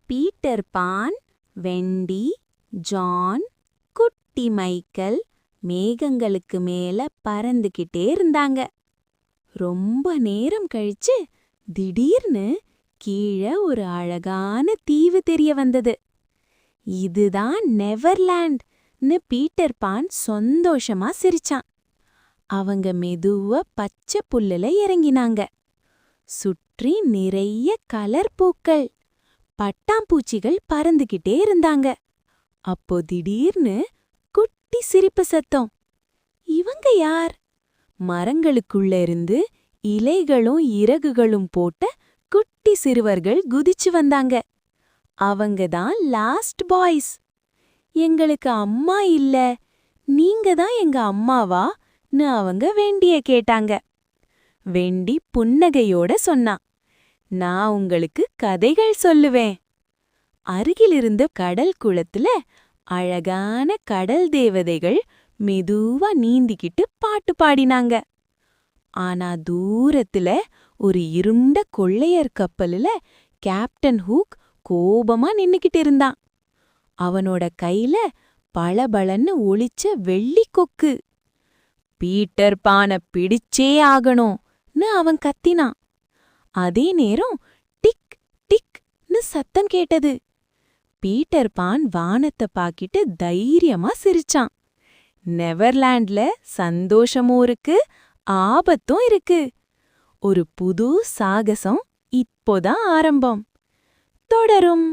Peter Pan, வெண்டி, John, குட்டி Michael மேகங்களுக்கு மேல பறந்துகிட்டே இருந்தாங்க. ரொம்ப நேரம் கழிச்சு திடீர்னு கீழே ஒரு அழகான தீவு தெரிய வந்தது. இதுதான் நெவர்லாண்ட்னு பீட்டர் பான் சந்தோஷமா சிரிச்சான். அவங்க மெதுவா பச்சை புல்லுல இறங்கினாங்க. சுற்றி நிறைய கலர் பூக்கள், பட்டாம்பூச்சிகள் பறந்துகிட்டே இருந்தாங்க. அப்போ திடீர்னு குட்டி சிரிப்பு சத்தம். இவங்க யார்? மரங்களுக்குள்ள இருந்து இலைகளும் இறகுகளும் போட்ட குட்டி சிறுவர்கள் குதிச்சு வந்தாங்க. அவங்க தான் லாஸ்ட் பாய்ஸ். எங்களுக்கு அம்மா இல்ல, நீங்க தான் எங்க அம்மாவான்னு அவங்க வெண்டிய கேட்டாங்க. வெண்டி புன்னகையோட சொன்னா, நான் உங்களுக்கு கதைகள் சொல்லுவேன். அருகிலிருந்த கடல் குளத்துல அழகான கடல் தேவதைகள் மெதுவா நீந்திக்கிட்டு பாட்டு பாடினாங்க. ஆனா தூரத்துல ஒரு இருண்ட கொள்ளையர் கப்பலுல கேப்டன் ஹூக் கோபமா நின்னுக்கிட்டு இருந்தான். அவனோட கையில பளபளன்னு ஒளிச்ச வெள்ளி கொக்கு. பீட்டர் பானை பிடிச்சே ஆகணும்னு அவன் கத்தினான். அதே நேரம் டிக் டிக்னு சத்தம் கேட்டது. பீட்டர் பான் வானத்தை பாக்கிட்டு தைரியமா சிரிச்சான். நெவர்லாண்ட்ல சந்தோஷமும் இருக்கு, ஆபத்தும் இருக்கு. ஒரு புது சாகசம் இப்போதான் ஆரம்பம். தொடரும்.